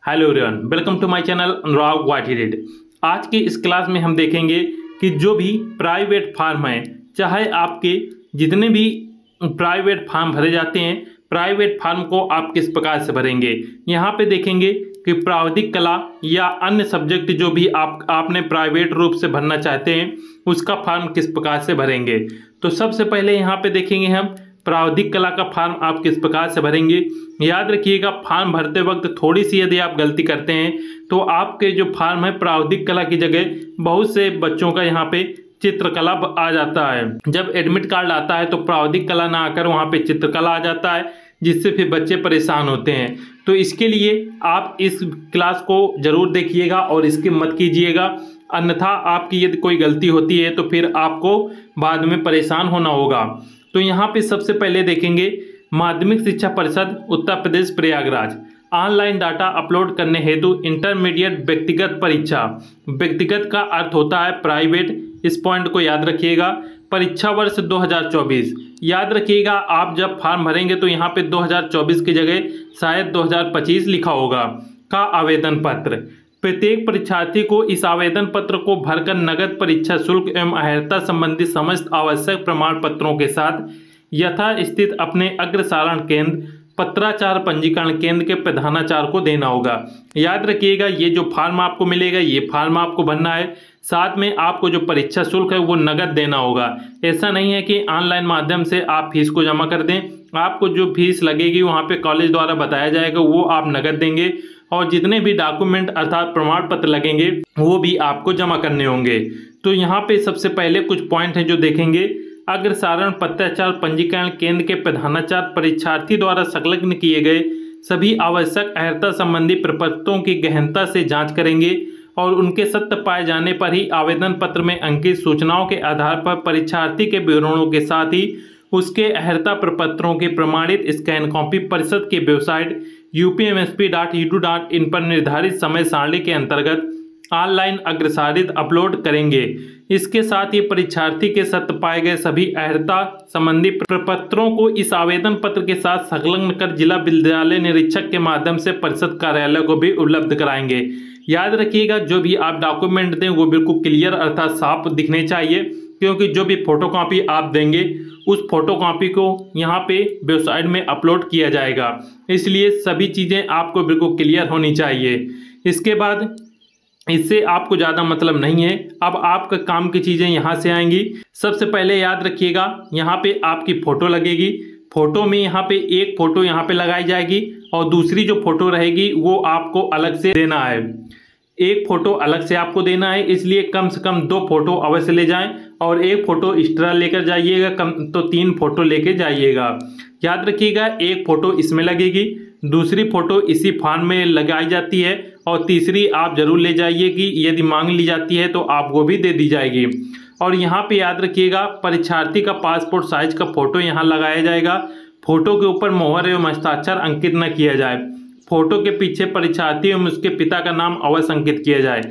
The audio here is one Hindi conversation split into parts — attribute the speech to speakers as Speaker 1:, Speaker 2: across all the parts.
Speaker 1: Hello everyone, welcome to my channel Anurag वाटी रेड। आज की इस क्लास में हम देखेंगे कि जो भी प्राइवेट फार्म है, चाहे आपके जितने भी प्राइवेट फार्म भरे जाते हैं, प्राइवेट फार्म को आप किस प्रकार से भरेंगे। यहाँ पे देखेंगे कि प्राविधिक कला या अन्य सब्जेक्ट जो भी आपने प्राइवेट रूप से भरना चाहते हैं, उसका फॉर्म किस प्रकार से भरेंगे। तो सबसे पहले यहाँ पे देखेंगे हम प्राविधिक कला का फॉर्म आप किस प्रकार से भरेंगे। याद रखिएगा, फॉर्म भरते वक्त थोड़ी सी यदि आप गलती करते हैं तो आपके जो फॉर्म है प्राविधिक कला की जगह बहुत से बच्चों का यहाँ पे चित्रकला आ जाता है। जब एडमिट कार्ड आता है तो प्राविधिक कला ना आकर वहाँ पे चित्रकला आ जाता है, जिससे फिर बच्चे परेशान होते हैं। तो इसके लिए आप इस क्लास को जरूर देखिएगा और स्किप मत कीजिएगा, अन्यथा आपकी यदि कोई गलती होती है तो फिर आपको बाद में परेशान होना होगा। तो यहाँ पे सबसे पहले देखेंगे माध्यमिक शिक्षा परिषद Uttar Pradesh Prayagraj online data upload करने हेतु इंटरमीडिएट व्यक्तिगत परीक्षा। व्यक्तिगत का अर्थ होता है प्राइवेट, इस पॉइंट को याद रखिएगा। परीक्षा वर्ष 2024 याद रखिएगा, आप जब फॉर्म भरेंगे तो यहाँ पे 2024 की जगह शायद 2025 लिखा होगा। का आवेदन पत्र, प्रत्येक परीक्षार्थी को इस आवेदन पत्र को भरकर नगद परीक्षा शुल्क एवं अहर्ता संबंधी समस्त आवश्यक प्रमाण पत्रों के साथ यथास्थित अपने अग्रसारण केंद्र पत्राचार पंजीकरण केंद्र के प्रधानाचार्य को देना होगा। याद रखिएगा, ये जो फॉर्म आपको मिलेगा ये फॉर्म आपको भरना है, साथ में आपको जो परीक्षा शुल्क है वो नगद देना होगा। ऐसा नहीं है कि ऑनलाइन माध्यम से आप फीस को जमा कर दें, आपको जो फीस लगेगी वहाँ पे कॉलेज द्वारा बताया जाएगा वो आप नगद देंगे, और जितने भी डॉक्यूमेंट अर्थात प्रमाण पत्र लगेंगे वो भी आपको जमा करने होंगे। तो यहाँ पे सबसे पहले कुछ पॉइंट हैं जो देखेंगे। अग्रसारण पत्राचार पंजीकरण केंद्र के प्रधानाचार्य परीक्षार्थी द्वारा संलग्न किए गए सभी आवश्यक अहर्ता संबंधी प्रपत्रों की गहनता से जांच करेंगे और उनके सत्य पाए जाने पर ही आवेदन पत्र में अंकित सूचनाओं के आधार पर परीक्षार्थी के विवरणों के साथ ही उसके अहर्ता प्रपत्रों की प्रमाणित स्कैन कॉपी परिषद की वेबसाइट upmsp.edu.in पर निर्धारित समय सारणी के अंतर्गत ऑनलाइन अग्रसारित अपलोड करेंगे। इसके साथ ही परीक्षार्थी के सत्य पाए गए सभी अहर्ता संबंधी प्रपत्रों को इस आवेदन पत्र के साथ संलग्न कर जिला विद्यालय निरीक्षक के माध्यम से परिषद कार्यालय को भी उपलब्ध कराएंगे। याद रखिएगा, जो भी आप डॉक्यूमेंट दें वो बिल्कुल क्लियर अर्थात साफ दिखने चाहिए, क्योंकि जो भी फोटोकॉपी आप देंगे उस फोटोकॉपी को यहाँ पे वेबसाइट में अपलोड किया जाएगा, इसलिए सभी चीज़ें आपको बिल्कुल क्लियर होनी चाहिए। इसके बाद इससे आपको ज़्यादा मतलब नहीं है, अब आपका काम की चीज़ें यहाँ से आएंगी। सबसे पहले याद रखिएगा, यहाँ पे आपकी फ़ोटो लगेगी। फ़ोटो में यहाँ पे एक फ़ोटो यहाँ पे लगाई जाएगी और दूसरी जो फ़ोटो रहेगी वो आपको अलग से देना है। एक फ़ोटो अलग से आपको देना है, इसलिए कम से कम 2 फोटो अवश्य ले जाएं और एक फ़ोटो एक्स्ट्रा लेकर जाइएगा, कम तो 3 फोटो लेके जाइएगा। याद रखिएगा, एक फ़ोटो इसमें लगेगी, दूसरी फ़ोटो इसी फॉर्म में लगाई जाती है और तीसरी आप जरूर ले जाइए कि यदि मांग ली जाती है तो आपको भी दे दी जाएगी। और यहाँ पे याद रखिएगा, परीक्षार्थी का पासपोर्ट साइज का फ़ोटो यहाँ लगाया जाएगा। फ़ोटो के ऊपर मोहर एवं हस्ताक्षर अंकित न किया जाए। फ़ोटो के पीछे परीक्षार्थी एवं उसके पिता का नाम अवश्य अंकित किया जाए।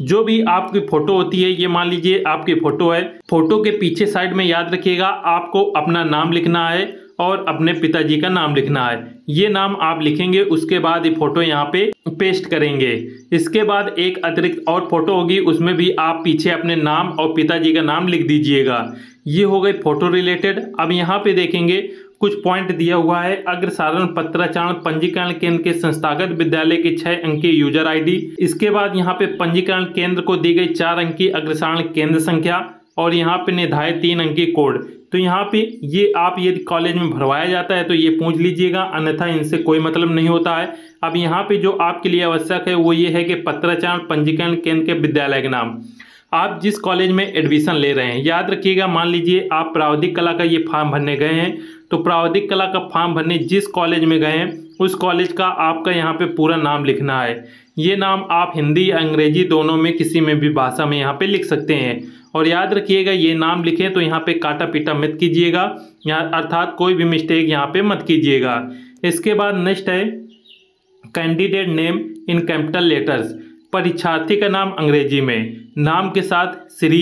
Speaker 1: जो भी आपकी फ़ोटो होती है, ये मान लीजिए आपकी फ़ोटो है, फ़ोटो के पीछे साइड में याद रखिएगा आपको अपना नाम लिखना है और अपने पिताजी का नाम लिखना है। ये नाम आप लिखेंगे, उसके बाद ये फ़ोटो यहाँ पे पेस्ट करेंगे। इसके बाद एक अतिरिक्त और फ़ोटो होगी, उसमें भी आप पीछे अपने नाम और पिताजी का नाम लिख दीजिएगा। ये हो गई फ़ोटो रिलेटेड। अब यहाँ पे देखेंगे कुछ पॉइंट दिया हुआ है। अग्रसारण पत्राचार पंजीकरण केंद्र के संस्थागत विद्यालय की 6 अंकीय यूजर आईडी। इसके बाद यहाँ पे पंजीकरण केंद्र को दी गई 4 अंकीय अग्रसारण केंद्र संख्या और यहाँ पे निर्धारित 3 अंकीय कोड। तो यहाँ पे ये आप यदि कॉलेज में भरवाया जाता है तो ये पूछ लीजिएगा, अन्यथा इनसे कोई मतलब नहीं होता है। अब यहाँ पे जो आपके लिए आवश्यक है वो ये है कि पत्राचार पंजीकरण केंद्र के विद्यालय के नाम, आप जिस कॉलेज में एडमिशन ले रहे हैं। याद रखिएगा, मान लीजिए आप प्राविधिक कला का ये फॉर्म भरने गए हैं, तो प्राविधिक कला का फॉर्म भरने जिस कॉलेज में गए हैं उस कॉलेज का आपका यहाँ पे पूरा नाम लिखना है। ये नाम आप हिंदी या अंग्रेजी दोनों में किसी में भी भाषा में यहाँ पे लिख सकते हैं। और याद रखिएगा, ये नाम लिखें तो यहाँ पे काटा पीटा मत कीजिएगा, यहाँ अर्थात कोई भी मिस्टेक यहाँ पे मत कीजिएगा। इसके बाद नेक्स्ट है candidate name in capital letters. परीक्षार्थी का नाम अंग्रेजी में, नाम के साथ श्री,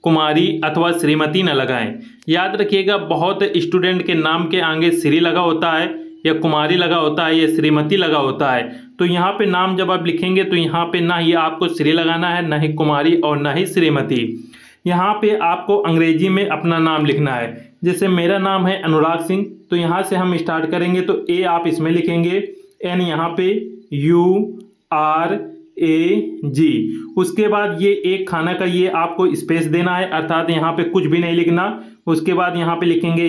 Speaker 1: कुमारी अथवा श्रीमती न लगाएं। याद रखिएगा, बहुत स्टूडेंट के नाम के आगे श्री लगा होता है या कुमारी लगा होता है या श्रीमती लगा होता है, तो यहाँ पे नाम जब आप लिखेंगे तो यहाँ पे ना ही आपको श्री लगाना है, ना ही कुमारी और ना ही श्रीमती। यहाँ पे आपको अंग्रेजी में अपना नाम लिखना है। जैसे मेरा नाम है अनुराग सिंह, तो यहाँ से हम स्टार्ट करेंगे तो ए आप इसमें लिखेंगे, एन यहाँ पे URAG। उसके बाद ये एक खाना का ये आपको स्पेस देना है, अर्थात यहाँ पे कुछ भी नहीं लिखना। उसके बाद यहाँ पे लिखेंगे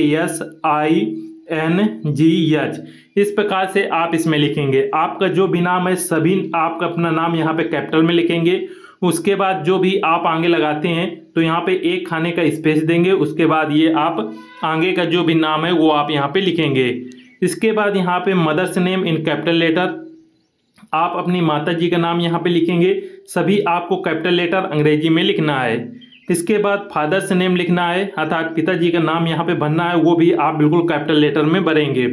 Speaker 1: SINGH। इस प्रकार से आप इसमें लिखेंगे। आपका जो भी नाम है सभी आपका अपना नाम यहाँ पे कैपिटल में लिखेंगे। उसके बाद जो भी आप आगे लगाते हैं तो यहाँ पे एक खाने का स्पेस देंगे। उसके बाद ये आप आगे का जो भी नाम है वो आप यहाँ पे लिखेंगे। इसके बाद यहाँ पे mother's name in capital letter, आप अपनी माता जी का नाम यहाँ पे लिखेंगे। सभी आपको कैपिटल लेटर अंग्रेजी में लिखना है। इसके बाद फादर्स नेम लिखना है, अर्थात पिताजी का नाम यहाँ पे भरना है, वो भी आप बिल्कुल कैपिटल लेटर में भरेंगे।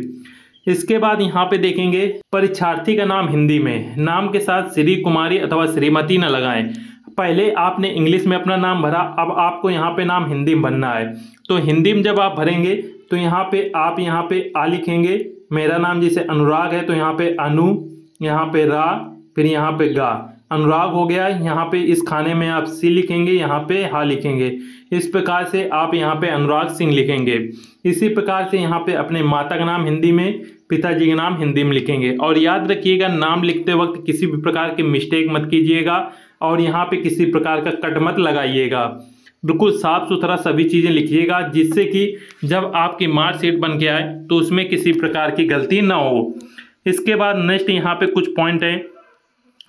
Speaker 1: इसके बाद यहाँ पे देखेंगे परीक्षार्थी का नाम हिंदी में, नाम के साथ श्री, कुमारी अथवा श्रीमती न लगाएं। पहले आपने इंग्लिश में अपना नाम भरा, अब आपको यहाँ पे नाम हिंदी में भरना है। तो हिंदी में जब आप भरेंगे तो यहाँ पे आप यहाँ पे आ लिखेंगे। मेरा नाम जैसे अनुराग है तो यहाँ पे अनु, यहाँ पे रा, फिर यहाँ पे गा, अनुराग हो गया। यहाँ पे इस खाने में आप सी लिखेंगे, यहाँ पे हा लिखेंगे। इस प्रकार से आप यहाँ पे अनुराग सिंह लिखेंगे। इसी प्रकार से यहाँ पे अपने माता का नाम हिंदी में, पिताजी का नाम हिंदी में लिखेंगे। और याद रखिएगा नाम लिखते वक्त किसी भी प्रकार की मिस्टेक मत कीजिएगा और यहाँ पे किसी प्रकार का कट मत लगाइएगा। बिल्कुल साफ सुथरा सभी चीज़ें लिखिएगा, जिससे कि जब आपकी मार्कशीट बन के आए तो उसमें किसी प्रकार की गलती ना हो। इसके बाद नेक्स्ट यहाँ पे कुछ पॉइंट हैं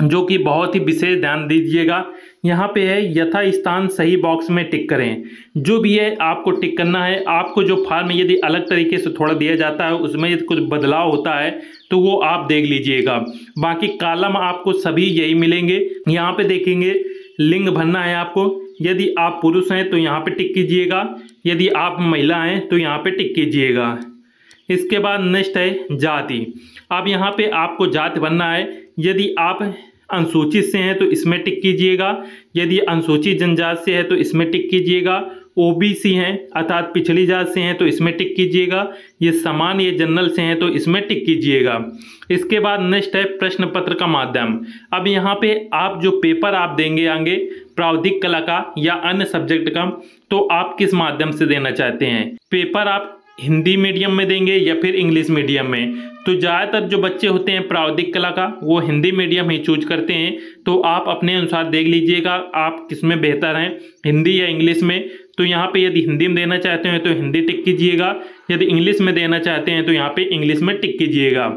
Speaker 1: जो कि बहुत ही विशेष ध्यान दीजिएगा। यहाँ पे है यथा स्थान सही बॉक्स में टिक करें। जो भी है आपको टिक करना है। आपको जो फॉर्म यदि अलग तरीके से थोड़ा दिया जाता है, उसमें यदि कुछ बदलाव होता है तो वो आप देख लीजिएगा। बाकी कॉलम आपको सभी यही मिलेंगे। यहाँ पे देखेंगे लिंग भरना है आपको। यदि आप पुरुष हैं तो यहाँ पे टिक कीजिएगा, यदि आप महिला हैं तो यहाँ पे टिक कीजिएगा। इसके बाद नेक्स्ट है जाति। अब यहाँ पे आपको जाति भरना है। यदि आप अनुसूचित से हैं तो इसमें टिक कीजिएगा, यदि अनुसूचित जनजाति से है तो इसमें टिक कीजिएगा। OBC हैं अर्थात पिछड़ी जाति से हैं तो इसमें टिक कीजिएगा। ये सामान्य या जनरल से हैं तो इसमें टिक कीजिएगा। इसके बाद नेक्स्ट है प्रश्न पत्र का माध्यम। अब यहाँ पे आप जो पेपर आप देंगे आगे प्रावधिक कला का या अन्य सब्जेक्ट का, तो आप किस माध्यम से देना चाहते हैं। पेपर आप हिंदी मीडियम में देंगे या फिर इंग्लिश मीडियम में। तो ज़्यादातर जो बच्चे होते हैं प्रावधिक कला का वो हिंदी मीडियम ही चूज करते हैं। तो आप अपने अनुसार देख लीजिएगा आप किसमें बेहतर हैं, हिंदी या इंग्लिश में। तो यहाँ पे यदि हिंदी में देना चाहते हैं तो हिंदी टिक कीजिएगा, यदि इंग्लिश में देना चाहते हैं तो यहाँ पे इंग्लिश में टिक कीजिएगा।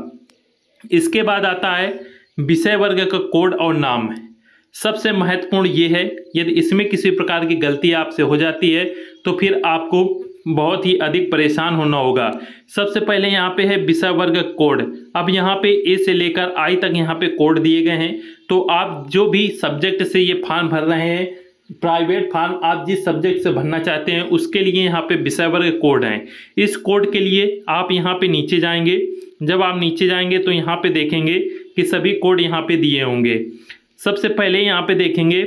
Speaker 1: इसके बाद आता है विषय वर्ग का कोड और नाम। सबसे महत्वपूर्ण ये है, यदि इसमें किसी प्रकार की गलती आपसे हो जाती है तो फिर आपको बहुत ही अधिक परेशान होना होगा। सबसे पहले यहाँ पे है विषय वर्ग कोड। अब यहाँ पे ए से लेकर आई तक यहाँ पे कोड दिए गए हैं। तो आप जो भी सब्जेक्ट से ये फॉर्म भर रहे हैं, प्राइवेट फॉर्म आप जिस सब्जेक्ट से भरना चाहते हैं उसके लिए यहाँ पे विषय वर्ग कोड हैं। इस कोड के लिए आप यहाँ पे नीचे जाएंगे। जब आप नीचे जाएंगे तो यहाँ पे देखेंगे कि सभी कोड यहाँ पे दिए होंगे। सबसे पहले यहाँ पे देखेंगे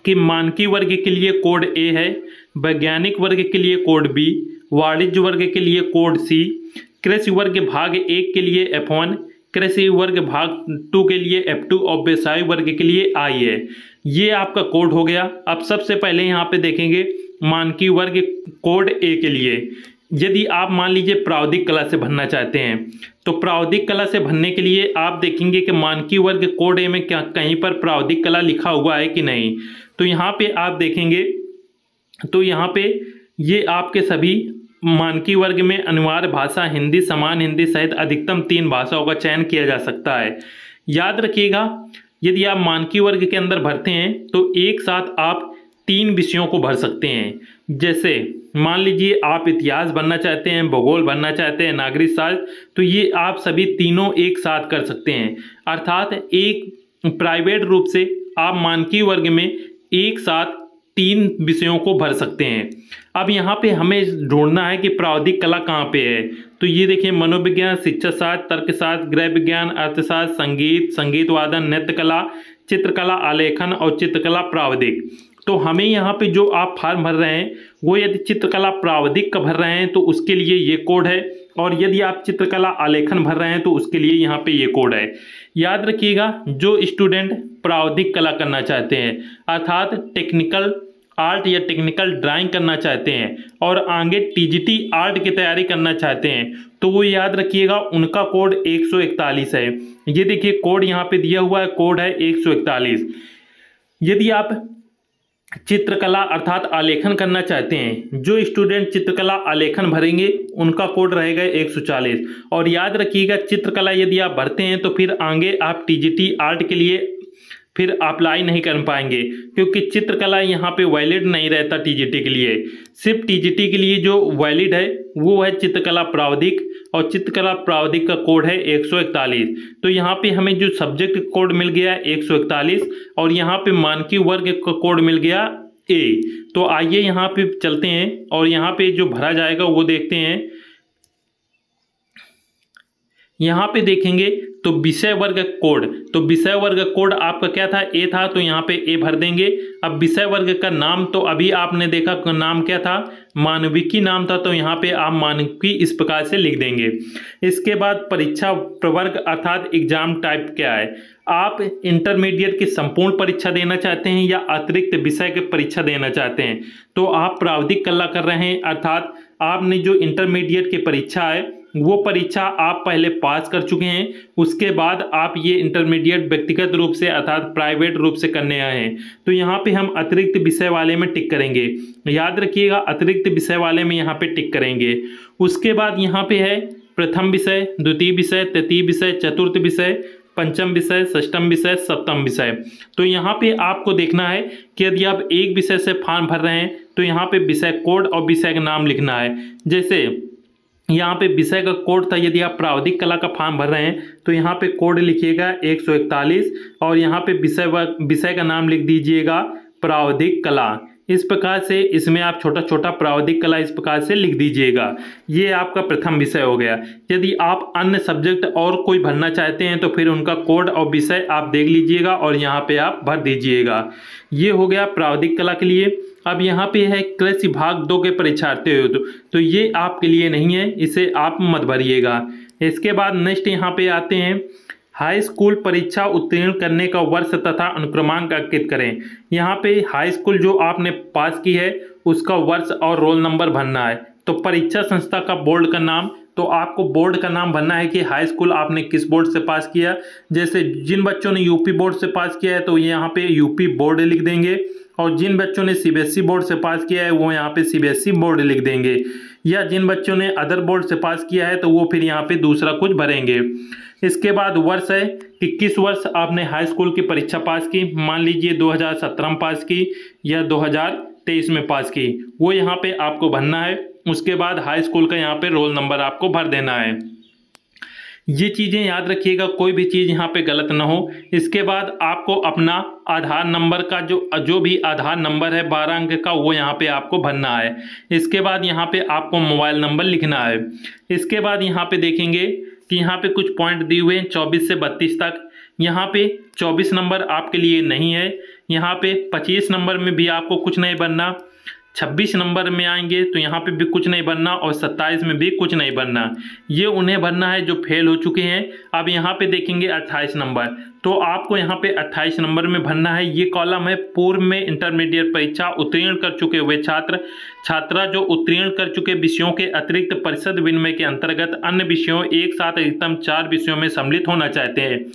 Speaker 1: कि मानकीय वर्ग के लिए कोड ए है, वैज्ञानिक वर्ग के लिए कोड बी, वाणिज्य वर्ग के लिए कोड सी, कृषि वर्ग भाग 1 के लिए F1, कृषि वर्ग भाग 2 के लिए F2 और व्यवसाय वर्ग के लिए I है। ये आपका कोड हो गया। अब सबसे पहले यहाँ पे देखेंगे मानकीय वर्ग कोड ए के लिए। यदि आप मान लीजिए प्रावधिक कला से भरना चाहते हैं तो प्रावधिक कला से भरने के लिए आप देखेंगे कि मानकीय वर्ग कोड ए में क्या कहीं पर प्रावधिक कला लिखा हुआ है कि नहीं। तो यहाँ पे आप देखेंगे तो यहाँ पे ये आपके सभी मानकीय वर्ग में अनिवार्य भाषा हिंदी, समान हिंदी सहित अधिकतम 3 भाषाओं का चयन किया जा सकता है। याद रखिएगा यदि आप मानकीय वर्ग के अंदर भरते हैं तो एक साथ आप 3 विषयों को भर सकते हैं। जैसे मान लीजिए आप इतिहास भरना चाहते हैं, भूगोल भरना चाहते हैं, नागरिक शास्त्र, तो ये आप सभी तीनों एक साथ कर सकते हैं। अर्थात एक प्राइवेट रूप से आप मानकीय वर्ग में एक साथ 3 विषयों को भर सकते हैं। अब यहाँ पे हमें ढूंढना है कि प्रावधिक कला कहाँ पे है। तो ये देखिए मनोविज्ञान, शिक्षा शास्त्र, तर्कशास्त्र, गृह विज्ञान, अर्थशास्त्र, संगीत, संगीत वादन, नृत्य कला, चित्रकला, आलेखन और चित्रकला प्रावधिक। तो हमें यहाँ पे जो आप फॉर्म भर रहे हैं वो यदि चित्रकला प्रावधिक का भर रहे हैं तो उसके लिए ये कोड है, और यदि आप चित्रकला आलेखन भर रहे हैं तो उसके लिए यहाँ पे ये कोड है। याद रखिएगा, जो स्टूडेंट प्रावधिक कला करना चाहते हैं अर्थात टेक्निकल आर्ट या टेक्निकल ड्राइंग करना चाहते हैं और आगे टीजीटी आर्ट की तैयारी करना चाहते हैं तो वो याद रखिएगा उनका कोड 141 है। ये देखिए कोड यहाँ पे दिया हुआ है, कोड है 141। यदि आप चित्रकला अर्थात आलेखन करना चाहते हैं, जो स्टूडेंट चित्रकला आलेखन भरेंगे उनका कोड रहेगा 140। और याद रखिएगा चित्रकला यदि आप भरते हैं तो फिर आगे आप टीजीटी आर्ट के लिए फिर अप्लाई नहीं कर पाएंगे, क्योंकि चित्रकला यहाँ पे वैलिड नहीं रहता टीजीटी के लिए। सिर्फ टीजीटी के लिए जो वैलिड है वो है चित्रकला प्रावधिक, और चित्रकला प्रावधिक का कोड है 141। तो यहाँ पे हमें जो सब्जेक्ट कोड मिल गया 141 और यहाँ पे मानकीय वर्ग का कोड मिल गया ए। तो आइए यहाँ पे चलते हैं और यहाँ पे जो भरा जाएगा वो देखते हैं। यहाँ पे देखेंगे तो विषय वर्ग कोड, तो विषय वर्ग कोड आपका क्या था, ए था, तो यहाँ पे ए भर देंगे। अब विषय वर्ग का नाम तो अभी आपने देखा नाम क्या था, मानविकी नाम था, तो यहाँ पे आप मानविकी इस प्रकार से लिख देंगे। इसके बाद परीक्षा प्रवर्ग अर्थात एग्जाम टाइप क्या है, आप इंटरमीडिएट की संपूर्ण परीक्षा देना चाहते हैं या अतिरिक्त विषय की परीक्षा देना चाहते हैं। तो आप प्रावधिक कला कर रहे हैं अर्थात आपने जो इंटरमीडिएट की परीक्षा है वो परीक्षा आप पहले पास कर चुके हैं, उसके बाद आप ये इंटरमीडिएट व्यक्तिगत रूप से अर्थात प्राइवेट रूप से करने आए हैं। तो यहाँ पे हम अतिरिक्त विषय वाले में टिक करेंगे। याद रखिएगा अतिरिक्त विषय वाले में यहाँ पे टिक करेंगे। उसके बाद यहाँ पे है प्रथम विषय, द्वितीय विषय, तृतीय विषय, चतुर्थ विषय, पंचम विषय, षष्ठम विषय, सप्तम विषय। तो यहाँ पे आपको देखना है कि यदि आप एक विषय से फॉर्म भर रहे हैं तो यहाँ पे विषय कोड और विषय का नाम लिखना है। जैसे यहाँ पे विषय का कोड था, यदि आप प्रावधिक कला का फॉर्म भर रहे हैं तो यहाँ पे कोड लिखिएगा 141 और यहाँ पे विषय का नाम लिख दीजिएगा प्रावधिक कला। इस प्रकार से इसमें आप छोटा छोटा प्रावधिक कला इस प्रकार से लिख दीजिएगा। ये आपका प्रथम विषय हो गया। यदि आप अन्य सब्जेक्ट और कोई भरना चाहते हैं तो फिर उनका कोड और विषय आप देख लीजिएगा और यहाँ पे आप भर दीजिएगा। ये हो गया प्रावधिक कला के लिए। अब यहाँ पे है कृषि भाग 2 के परीक्षार्थी हो तो ये आपके लिए नहीं है, इसे आप मत भरिएगा। इसके बाद नेक्स्ट यहाँ पे आते हैं, हाई स्कूल परीक्षा उत्तीर्ण करने का वर्ष तथा अनुक्रमांक अंकित करें। यहाँ पे हाई स्कूल जो आपने पास की है उसका वर्ष और रोल नंबर भरना है। तो परीक्षा संस्था का बोर्ड का नाम, तो आपको बोर्ड का नाम भरना है कि हाई स्कूल आपने किस बोर्ड से पास किया। जैसे जिन बच्चों ने यूपी बोर्ड से पास किया है तो यहाँ पे यूपी बोर्ड लिख देंगे, और जिन बच्चों ने सीबीएसई बोर्ड से पास किया है वो यहाँ पे सीबीएसई बोर्ड लिख देंगे, या जिन बच्चों ने अदर बोर्ड से पास किया है तो वो फिर यहाँ पे दूसरा कुछ भरेंगे। इसके बाद वर्ष है कि किस वर्ष आपने हाई स्कूल की परीक्षा पास की। मान लीजिए 2017 में पास की या 2023 में पास की, वो यहाँ पे आपको भरना है। उसके बाद हाई स्कूल का यहाँ पे रोल नंबर आपको भर देना है। ये चीज़ें याद रखिएगा, कोई भी चीज़ यहाँ पे गलत ना हो। इसके बाद आपको अपना आधार नंबर का जो भी आधार नंबर है 12 अंक का वो यहाँ पे आपको भरना है। इसके बाद यहाँ पे आपको मोबाइल नंबर लिखना है। इसके बाद यहाँ पे देखेंगे कि यहाँ पे कुछ पॉइंट दिए हुए हैं 24 से 32 तक। यहाँ पे 24 नंबर आपके लिए नहीं है। यहाँ पे 25 नंबर में भी आपको कुछ नहीं भरना। 26 नंबर में आएंगे तो यहाँ पे भी कुछ नहीं भरना और 27 में भी कुछ नहीं भरना। ये उन्हें भरना है जो फेल हो चुके हैं। अब यहाँ पे देखेंगे 28 नंबर, तो आपको यहाँ पे 28 नंबर में भरना है। ये कॉलम है पूर्व में इंटरमीडिएट परीक्षा उत्तीर्ण कर चुके हुए छात्रा जो उत्तीर्ण कर चुके विषयों के अतिरिक्त परिषद विनिमय के अंतर्गत अन्य विषयों एक साथ अधिकतम 4 विषयों में सम्मिलित होना चाहते हैं।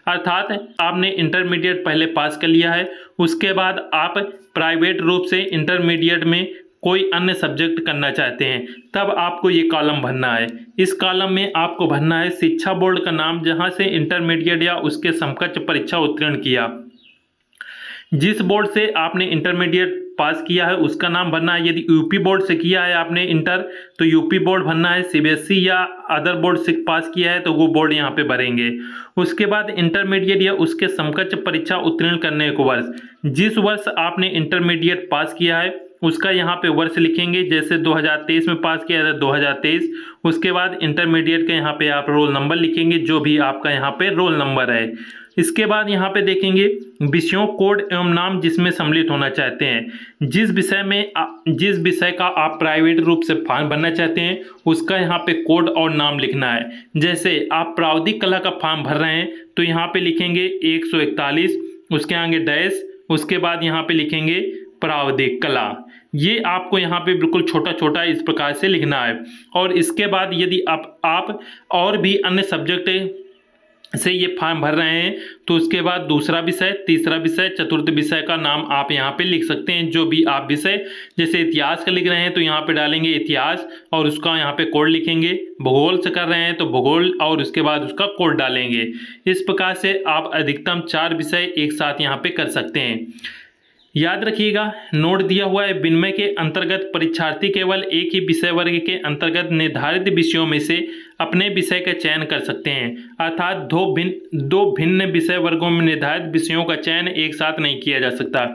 Speaker 1: अर्थात आपने इंटरमीडिएट पहले पास कर लिया है, उसके बाद आप प्राइवेट रूप से इंटरमीडिएट में कोई अन्य सब्जेक्ट करना चाहते हैं, तब आपको ये कॉलम भरना है। इस कॉलम में आपको भरना है शिक्षा बोर्ड का नाम जहां से इंटरमीडिएट या उसके समकक्ष परीक्षा उत्तीर्ण किया। जिस बोर्ड से आपने इंटरमीडिएट पास किया है उसका नाम भरना है। यदि यूपी बोर्ड से किया है आपने इंटर तो यूपी बोर्ड भरना है। सीबीएसई या अदर बोर्ड से पास किया है तो वो बोर्ड यहाँ पे भरेंगे। उसके बाद इंटरमीडिएट या उसके समकक्ष परीक्षा उत्तीर्ण करने के वर्ष, जिस वर्ष आपने इंटरमीडिएट पास किया है उसका यहाँ पे वर्ष लिखेंगे। जैसे 2023 में पास किया है 2023। उसके बाद इंटरमीडिएट का यहाँ पे आप रोल नंबर लिखेंगे, जो भी आपका यहाँ पे रोल नंबर है। इसके बाद यहाँ पे देखेंगे विषयों, कोड एवं नाम जिसमें सम्मिलित होना चाहते हैं। जिस विषय का आप प्राइवेट रूप से फॉर्म भरना चाहते हैं उसका यहाँ पे कोड और नाम लिखना है। जैसे आप प्रावधिक कला का फॉर्म भर रहे हैं तो यहाँ पे लिखेंगे 141, उसके आगे डैश, उसके बाद यहाँ पे लिखेंगे प्रावधिक कला। ये आपको यहाँ पे बिल्कुल छोटा छोटा इस प्रकार से लिखना है। और इसके बाद यदि आप और भी अन्य सब्जेक्ट से ये फॉर्म भर रहे हैं तो उसके बाद दूसरा विषय, तीसरा विषय, चतुर्थ विषय का नाम आप यहाँ पे लिख सकते हैं। जो भी आप विषय, जैसे इतिहास का लिख रहे हैं तो यहाँ पे डालेंगे इतिहास और उसका यहाँ पे कोड लिखेंगे। भूगोल से कर रहे हैं तो भूगोल और उसके बाद उसका कोड डालेंगे। इस प्रकार से आप अधिकतम 4 विषय एक साथ यहाँ पे कर सकते हैं। याद रखिएगा, नोट दिया हुआ है, विनिमय के अंतर्गत परीक्षार्थी केवल एक ही विषय वर्ग के अंतर्गत निर्धारित विषयों में से अपने विषय का चयन कर सकते हैं, अर्थात दो भिन्न विषय वर्गों में निर्धारित विषयों का चयन एक साथ नहीं किया जा सकता।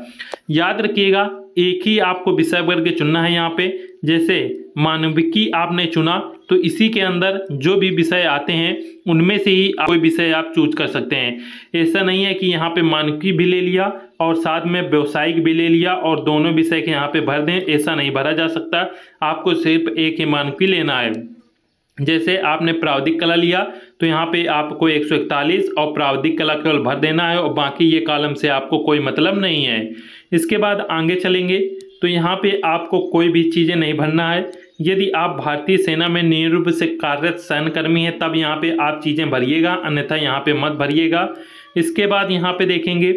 Speaker 1: याद रखिएगा, एक ही आपको विषय वर्ग चुनना है। यहाँ पे जैसे मानविकी आपने चुना तो इसी के अंदर जो भी विषय आते हैं उनमें से ही कोई विषय आप चूज कर सकते हैं। ऐसा नहीं है कि यहाँ पे मानविकी भी ले लिया और साथ में व्यवसायिक भी ले लिया और दोनों विषय के यहाँ पे भर दें, ऐसा नहीं भरा जा सकता। आपको सिर्फ एक ही मानविकी लेना है। जैसे आपने प्रावधिक कला लिया तो यहाँ पे आपको 141 और प्रावधिक कला केवल भर देना है और बाकी ये कॉलम से आपको कोई मतलब नहीं है। इसके बाद आगे चलेंगे तो यहाँ पे आपको कोई भी चीज़ें नहीं भरना है। यदि आप भारतीय सेना में नियमित रूप से कार्यरत सैन्यकर्मी हैं तब यहाँ पे आप चीज़ें भरिएगा, अन्यथा यहाँ पे मत भरिएगा। इसके बाद यहाँ पे देखेंगे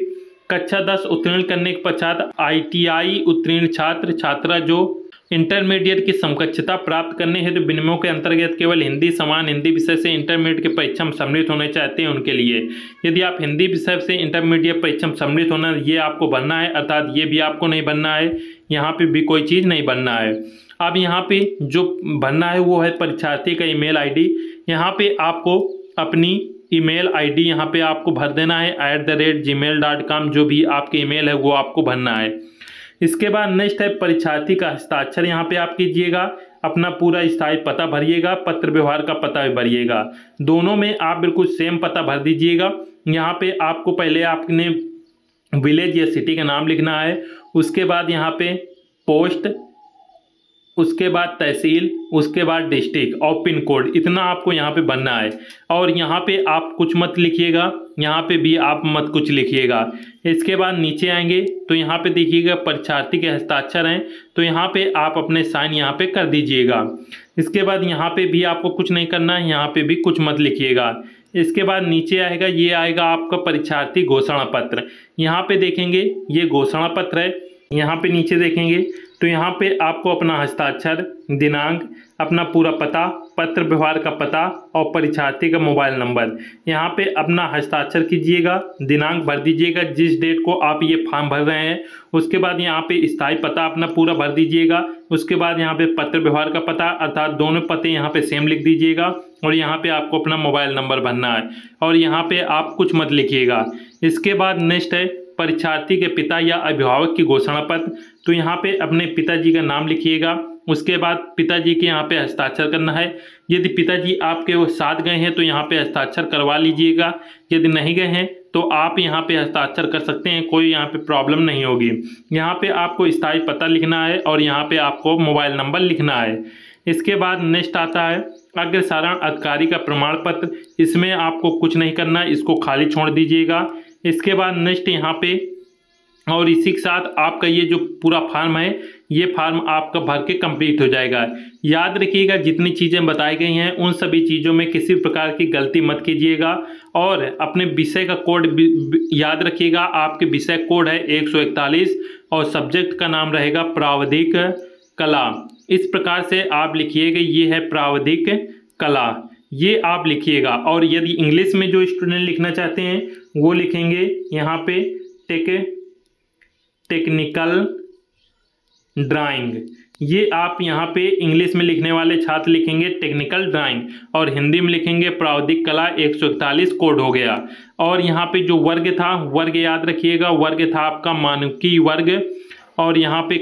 Speaker 1: कक्षा 10 उत्तीर्ण करने के पश्चात ITI उत्तीर्ण छात्र छात्रा जो इंटरमीडिएट की समकक्षता प्राप्त करने हेतु विनिमयों के अंतर्गत केवल हिंदी समान हिंदी विषय से इंटरमीडिएट की परीक्षा में सम्मिलित होने चाहते हैं उनके लिए, यदि आप हिंदी विषय से इंटरमीडिएट परीक्षा में सम्मिलित होना ये आपको भरना है, अर्थात ये भी आपको नहीं भरना है, यहाँ पे भी कोई चीज़ नहीं भरना है। अब यहाँ पे जो भरना है वो है परीक्षार्थी का ईमेल ID। यहाँ पे आपको अपनी ईमेल ID यहाँ पे आपको भर देना है @gmail.com। जो भी आपके ईमेल है वो आपको भरना है। इसके बाद नेक्स्ट है परीक्षार्थी का हस्ताक्षर यहाँ पे आप कीजिएगा, अपना पूरा स्थायी पता भरिएगा, पत्र व्यवहार का पता भी भरिएगा। दोनों में आप बिल्कुल सेम पता भर दीजिएगा। यहाँ पे आपको पहले आपने विलेज या सिटी का नाम लिखना है, उसके बाद यहाँ पे पोस्ट, उसके बाद तहसील, उसके बाद डिस्ट्रिक्ट और पिन कोड, इतना आपको यहाँ पे भरना है। और यहाँ पे आप कुछ मत लिखिएगा, यहाँ पे भी आप मत कुछ लिखिएगा। इसके बाद नीचे आएंगे तो यहाँ पे देखिएगा परीक्षार्थी के हस्ताक्षर हैं तो यहाँ पे आप अपने साइन यहाँ पे कर दीजिएगा। इसके बाद यहाँ पे भी आपको कुछ नहीं करना है, यहाँ पे भी कुछ मत लिखिएगा। इसके बाद नीचे आएगा, ये आएगा आपका परीक्षार्थी घोषणा पत्र। यहाँ पे देखेंगे ये घोषणा पत्र है। यहाँ पे नीचे देखेंगे तो यहाँ पे आपको अपना हस्ताक्षर, दिनांक, अपना पूरा पता, पत्र व्यवहार का पता और परीक्षार्थी का मोबाइल नंबर, यहाँ पे अपना हस्ताक्षर कीजिएगा, दिनांक भर दीजिएगा जिस डेट को आप ये फॉर्म भर रहे हैं। उसके बाद यहाँ पे स्थायी पता अपना पूरा भर दीजिएगा। उसके बाद यहाँ पे पत्र व्यवहार का पता, अर्थात दोनों पते यहाँ पे सेम लिख दीजिएगा और यहाँ पे आपको अपना मोबाइल नंबर भरना है और यहाँ पे आप कुछ मत लिखिएगा। इसके बाद नेक्स्ट है परीक्षार्थी के पिता या अभिभावक की घोषणा पत्र। तो यहाँ पे अपने पिताजी का नाम लिखिएगा, उसके बाद पिताजी के यहाँ पे हस्ताक्षर करना है। यदि पिताजी आपके वो साथ गए हैं तो यहाँ पे हस्ताक्षर करवा लीजिएगा, यदि नहीं गए हैं तो आप यहाँ पे हस्ताक्षर कर सकते हैं, कोई यहाँ पे प्रॉब्लम नहीं होगी। यहाँ पे आपको स्थायी पता लिखना है और यहाँ पे आपको मोबाइल नंबर लिखना है। इसके बाद नेक्स्ट आता है अग्रसारण अधिकारी का प्रमाण पत्र। इसमें आपको कुछ नहीं करना, इसको खाली छोड़ दीजिएगा। इसके बाद नेक्स्ट यहाँ पे और इसी के साथ आपका ये जो पूरा फॉर्म है ये फॉर्म आपका भर के कंप्लीट हो जाएगा। याद रखिएगा जितनी चीज़ें बताई गई हैं उन सभी चीज़ों में किसी प्रकार की गलती मत कीजिएगा और अपने विषय का कोड याद रखिएगा। आपके विषय कोड है 141 और सब्जेक्ट का नाम रहेगा प्रावधिक कला। इस प्रकार से आप लिखिएगा, ये है प्रावधिक कला, ये आप लिखिएगा। और यदि इंग्लिश में जो स्टूडेंट लिखना चाहते हैं वो लिखेंगे यहाँ पे टेक्निकल ड्राइंग। ये आप यहाँ पे इंग्लिश में लिखने वाले छात्र लिखेंगे टेक्निकल ड्राइंग और हिंदी में लिखेंगे प्रावधिक कला 141 कोड हो गया। और यहाँ पे जो वर्ग था, वर्ग याद रखिएगा, वर्ग था आपका मानविकी वर्ग और यहाँ पे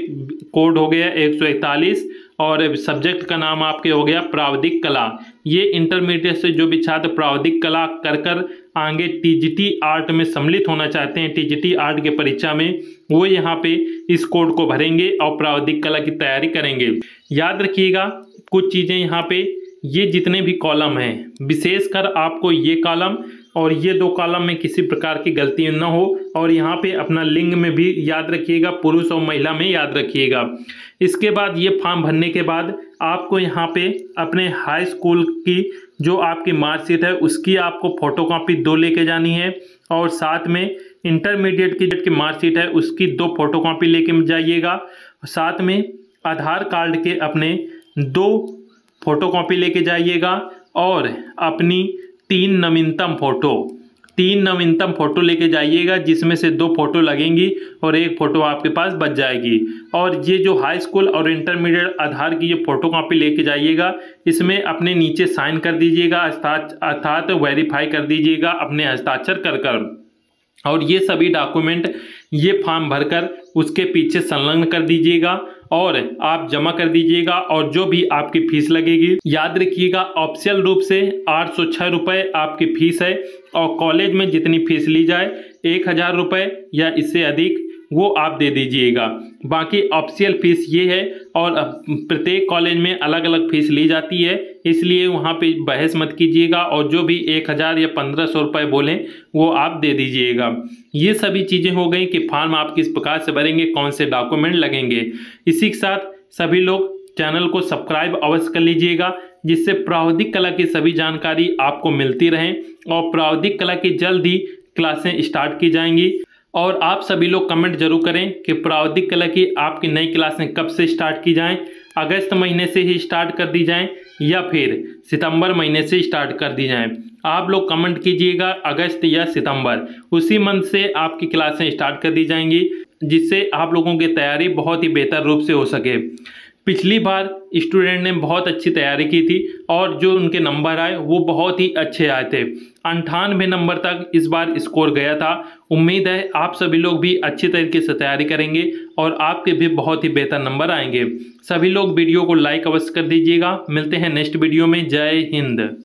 Speaker 1: कोड हो गया 141 और सब्जेक्ट का नाम आपके हो गया प्रावधिक कला। ये इंटरमीडिएट से जो भी छात्र प्रावधिक कला कर आगे टीजीटी आर्ट में सम्मिलित होना चाहते हैं, टीजीटी आर्ट के परीक्षा में, वो यहाँ पे इस कोड को भरेंगे और प्रावधिक कला की तैयारी करेंगे। याद रखिएगा कुछ चीज़ें यहाँ पे, ये जितने भी कॉलम हैं, विशेषकर आपको ये कॉलम और ये 2 कॉलम में किसी प्रकार की गलती न हो, और यहाँ पे अपना लिंग में भी याद रखिएगा, पुरुष और महिला में याद रखिएगा। इसके बाद ये फॉर्म भरने के बाद आपको यहाँ पे अपने हाई स्कूल की जो आपकी मार्कशीट है उसकी आपको फोटोकॉपी 2 लेके जानी है, और साथ में इंटरमीडिएट की मार्कशीट है उसकी 2 फोटोकॉपी लेके जाइएगा। साथ में आधार कार्ड के अपने 2 फोटोकॉपी लेके जाइएगा, और अपनी 3 नवीनतम फोटो लेके जाइएगा, जिसमें से 2 फोटो लगेंगी और 1 फोटो आपके पास बच जाएगी। और ये जो हाई स्कूल और इंटरमीडिएट आधार की ये फोटोकॉपी लेके जाइएगा, इसमें अपने नीचे साइन कर दीजिएगा, अर्थात वेरीफाई कर दीजिएगा अपने हस्ताक्षर कर। और ये सभी डॉक्यूमेंट ये फॉर्म भरकर उसके पीछे संलग्न कर दीजिएगा और आप जमा कर दीजिएगा। और जो भी आपकी फीस लगेगी, याद रखिएगा ऑफिशियल रूप से 806 रुपये आपकी फीस है, और कॉलेज में जितनी फीस ली जाए 1000 रुपये या इससे अधिक वो आप दे दीजिएगा। बाकी ऑफिशियल फीस ये है, और प्रत्येक कॉलेज में अलग अलग फीस ली जाती है, इसलिए वहाँ पे बहस मत कीजिएगा, और जो भी 1000 या 1500 रुपये बोलें वो आप दे दीजिएगा। ये सभी चीज़ें हो गई कि फॉर्म आप किस प्रकार से भरेंगे, कौन से डॉक्यूमेंट लगेंगे। इसी के साथ सभी लोग चैनल को सब्सक्राइब अवश्य कर लीजिएगा, जिससे प्रावधिक कला की सभी जानकारी आपको मिलती रहें, और प्रावधिक कला की जल्द ही क्लासें स्टार्ट की जाएंगी। और आप सभी लोग कमेंट जरूर करें कि प्रावधिक कला की आपकी नई क्लासें कब से स्टार्ट की जाएं, अगस्त महीने से ही स्टार्ट कर दी जाएं या फिर सितंबर महीने से स्टार्ट कर दी जाएं। आप लोग कमेंट कीजिएगा अगस्त या सितंबर, उसी मंथ से आपकी क्लासें स्टार्ट कर दी जाएंगी, जिससे आप लोगों की तैयारी बहुत ही बेहतर रूप से हो सके। पिछली बार स्टूडेंट ने बहुत अच्छी तैयारी की थी, और जो उनके नंबर आए वो बहुत ही अच्छे आए थे, 98 नंबर तक इस बार स्कोर गया था। उम्मीद है आप सभी लोग भी अच्छी तरीके से तैयारी करेंगे और आपके भी बहुत ही बेहतर नंबर आएंगे। सभी लोग वीडियो को लाइक अवश्य कर दीजिएगा। मिलते हैं नेक्स्ट वीडियो में। जय हिंद।